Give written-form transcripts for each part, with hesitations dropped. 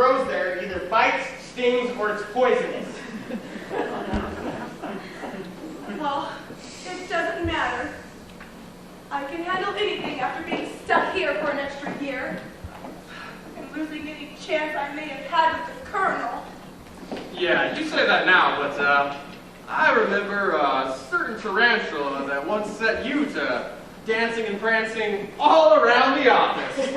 grows there either bites, stings, or it's poisonous. Well, it doesn't matter. I can handle anything after being stuck here for an extra year. And losing any chance I may have had with the colonel. Yeah, you say that now, but I remember a certain tarantula that once set you to dancing and prancing all around the office.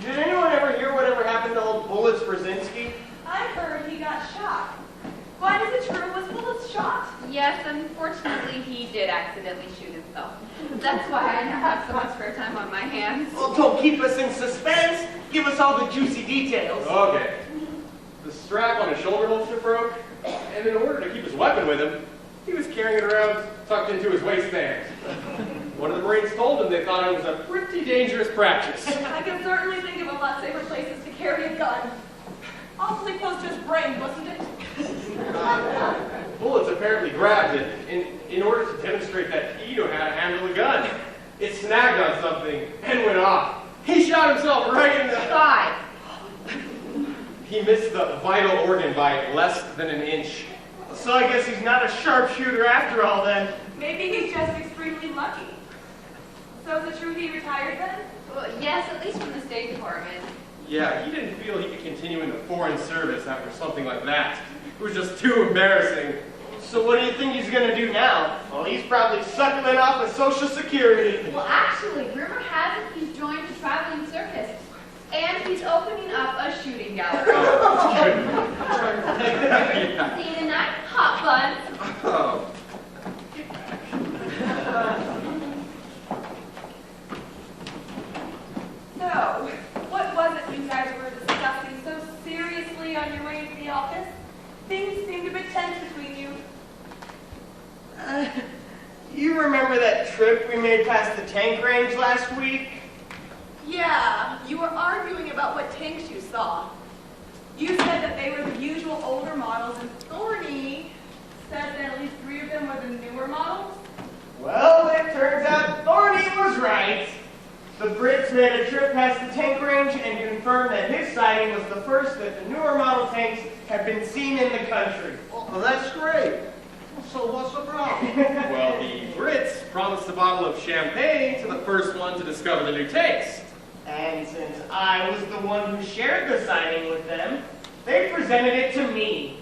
Did anyone ever hear whatever happened to old Bryzinski? I heard he got shot. Gwen, is it true? Was Willis shot? Yes, unfortunately he did accidentally shoot himself. That's why I now have so much spare time on my hands. Well, don't keep us in suspense. Give us all the juicy details. Okay. The strap on his shoulder holster broke, and in order to keep his weapon with him, he was carrying it around tucked into his waistband. One of the Marines told him they thought it was a pretty dangerous practice. I can certainly think of a lot safer places to carry a gun. Awfully close to his brain, wasn't it? Bullets apparently grabbed it in order to demonstrate that he knew how to handle a gun. It snagged on something and went off. He shot himself right in the thigh. He missed the vital organ by less than an inch. So I guess he's not a sharpshooter after all then. Maybe he's just extremely lucky. So is it true he retired then? Well, yes, at least from the State Department. Yeah, he didn't feel he could continue in the foreign service after something like that. It was just too embarrassing. So what do you think he's going to do now? Well, he's probably suckling off of Social Security. Well, actually, rumor has it he's joined a traveling circus. And he's opening up a shooting gallery. See you tonight, Hotbuns. Oh. So, what was it you guys were discussing so seriously on your way to the office? Things seemed a bit tense between you. You remember that trip we made past the tank range last week? Yeah, you were arguing about what tanks you saw. You said that they were the usual older models, and Thorny said that at least 3 of them were the newer models. Well, it turns out Thorny was right. The Brits made a trip past the tank range and confirmed that his sighting was the first that the newer model tanks had been seen in the country. Well, that's great. So what's the problem? Well, the Brits promised a bottle of champagne to the first one to discover the new tanks. And since I was the one who shared the sighting with them, they presented it to me.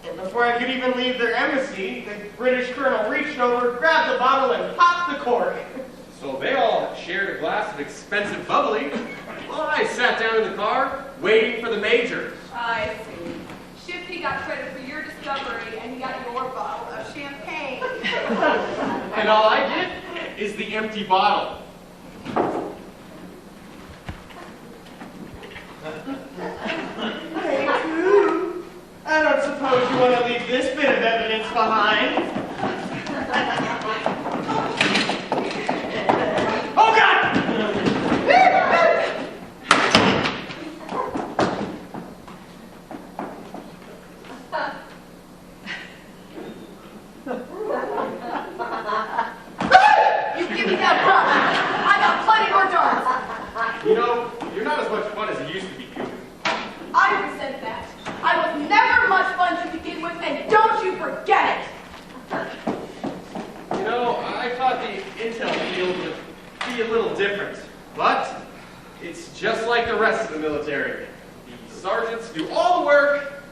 And before I could even leave their embassy, the British colonel reached over, grabbed the bottle, and popped the cork. So they all shared a glass of expensive bubbly. Well, I sat down in the car, waiting for the major. I see. Shifty got credit for your discovery, and he got your bottle of champagne. And all I get is the empty bottle. Hey, Coo, I don't suppose you want to leave this bit of evidence behind. Oh, God! You give me that gun. I got plenty more darts. You know, you're not as much fun as you used to be, Coo. I resent that. I was never much fun to begin with, and don't you forget it. You know, I thought the intel field would be a little different, but it's just like the rest of the military. The sergeants do all the work,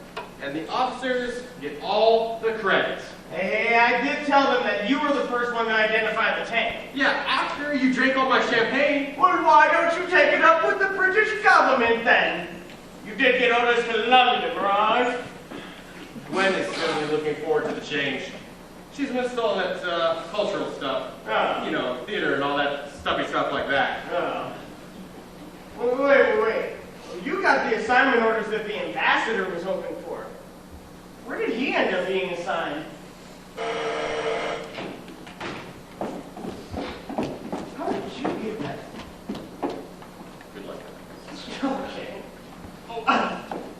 and the officers get all the credit. Hey, I did tell them that you were the first one to identify the tank. Yeah, after you drank all my champagne. Well, why don't you take it up with the British government then? You did get orders to London, right? Gwen is certainly looking forward to the change. She's missed all that cultural stuff. Oh. You know, theater and all that stuffy stuff like that. Oh. Wait. You got the assignment orders that the ambassador was hoping for. Where did he end up being assigned? How did you get that? Good luck. Okay.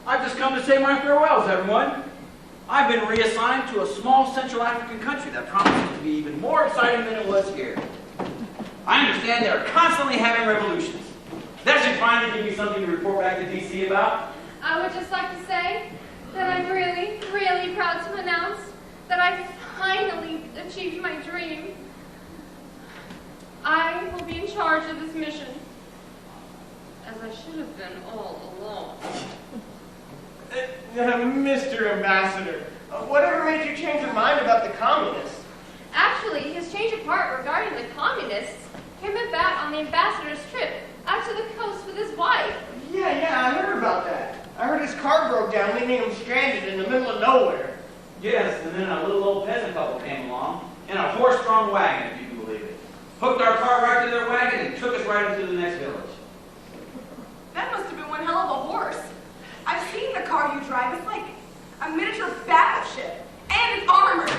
I've just come to say my farewells, everyone. I've been reassigned to a small Central African country that promises to be even more exciting than it was here. I understand they are constantly having revolutions. That should finally give me something to report back to D.C. about. I would just like to say that I'm really, really proud to announce that I finally achieved my dream. I will be in charge of this mission, as I should have been all along. Mr. Ambassador, whatever made you change your mind about the communists? Actually, his change of heart regarding the communists came about on the ambassador's trip out to the coast with his wife. Yeah, I heard about that. I heard his car broke down, leaving him stranded in the middle of nowhere. Yes, and then a little old peasant couple came along in a horse-drawn wagon, if you can believe it. Hooked our car right to their wagon and took us right into the next village. That must have been one hell of a horse. I've seen the car you drive. It's like a miniature battleship. And it's armored.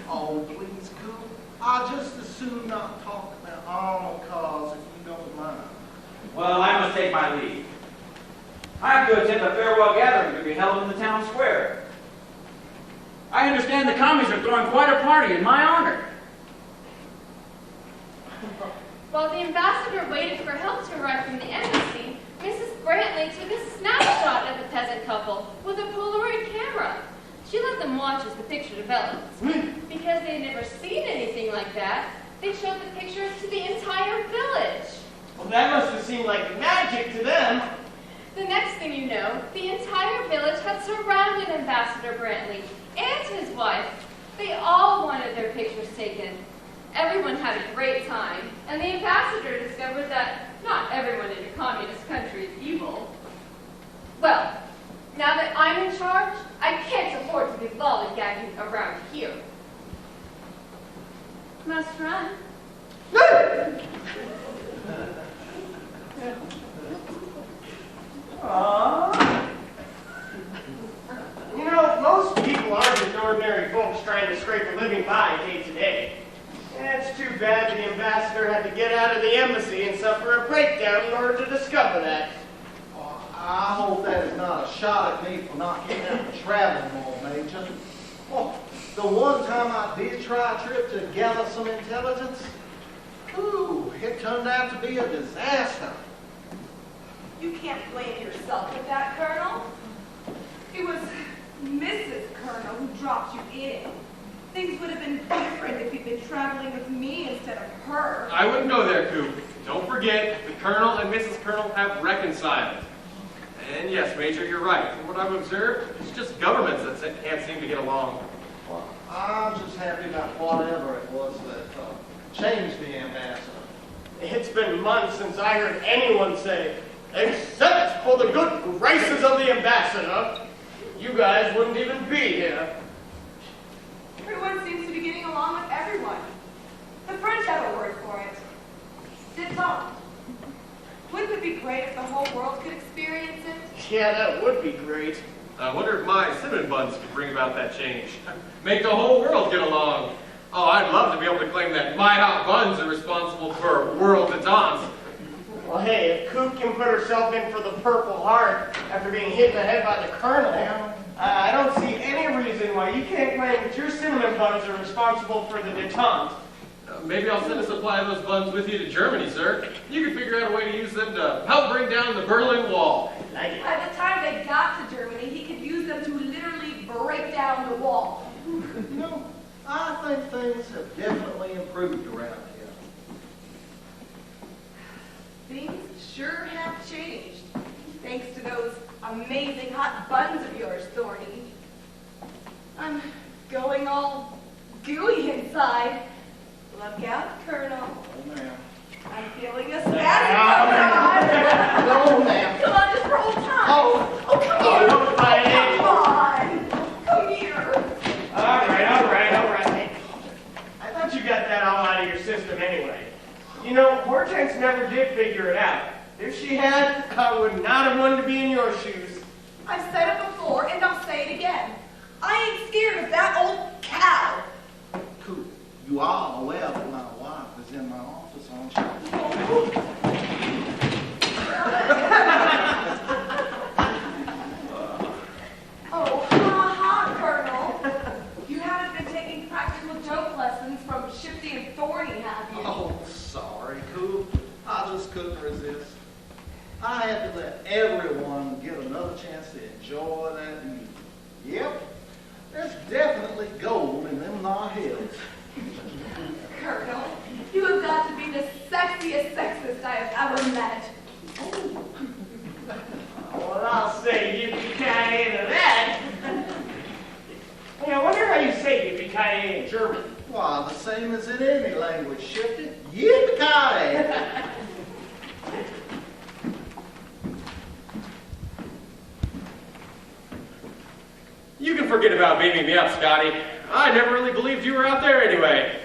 Oh, please, Coop. I'll just as soon not talk about armored cars if you don't mind. Well, I must take my leave. I have to attend a farewell gathering to be held in the town square. I understand the commies are throwing quite a party in my honor. While the ambassador waited for help to arrive from the embassy, Mrs. Brantley took a snapshot of the peasant couple with a Polaroid camera. She let them watch as the picture developed. Because they'd never seen anything like that, they showed the pictures to the entire village. Well, that must have seemed like magic to them. The next thing you know, the entire village had surrounded Ambassador Brantley and his wife. They all wanted their pictures taken. Everyone had a great time, and the ambassador discovered that not everyone in a communist country is evil. Well, now that I'm in charge, I can't afford to be lollygagging around here. Must run. You know, most people aren't just ordinary folks trying to scrape a living by day to day. It's too bad the ambassador had to get out of the embassy and suffer a breakdown in order to discover that. Oh, I hope that is not a shot at me for not getting out and traveling more, Major. Oh, the one time I did try a trip to gather some intelligence, ooh, it turned out to be a disaster. You can't blame yourself for that, Colonel. It was Mrs. Colonel who dropped you in. Things would have been different if you'd been traveling with me instead of her. I wouldn't go there, Coop. Don't forget, the Colonel and Mrs. Colonel have reconciled. And yes, Major, you're right. From what I've observed, it's just governments that can't seem to get along. Well, I'm just happy about whatever it was that changed the ambassador. It's been months since I heard anyone say, except for the good graces of the ambassador, you guys wouldn't even be here. Everyone seems to be getting along with everyone. The French have a word for it. Détente. Wouldn't it be great if the whole world could experience it? Yeah, that would be great. I wonder if my cinnamon buns could bring about that change. Make the whole world get along. Oh, I'd love to be able to claim that my hot buns are responsible for world détente. Well, hey, if Coop can put herself in for the Purple Heart after being hit in the head by the Colonel, I don't see any reason why you can't claim that your cinnamon buns are responsible for the détente. Maybe I'll send a supply of those buns with you to Germany, sir. You could figure out a way to use them to help bring down the Berlin Wall. Like it. By the time they got to Germany, he could use them to literally break down the wall. You know, I think things have definitely improved around here. Things sure have changed, thanks to those amazing hot buns of yours, Thorny. I'm going all gooey inside. Look out, Colonel. Oh, ma'am. I'm feeling a spasm outside. No, ma'am. Come on, just for old times. Oh. Oh, come here. don't fight it. Come on. Come here. All right. I thought you got that all out of your system anyway. You know, Hortense never did figure it out. If she had, I would not have wanted to be in your shoes. I've said it before, and I'll say it again. I ain't scared of that old cow. Cool. You are aware that my wife is in my office, aren't you? Oh, ha, Colonel. You haven't been taking practical joke lessons from Shifty and Thorny, have you? Oh, sorry, Cool. I just couldn't resist. I had to let everyone get another chance to enjoy that music. Yep, there's definitely gold in them knot hills. Colonel, you have got to be the sexiest sexist I have ever met. Well, I'll say yippee-ki-yay to that. Hey, I wonder how you say yippee-ki-yay in German. Why, the same as in any language, Shifty. Yippee-ki-yay! You can forget about beaming me up, Scotty. I never really believed you were out there anyway.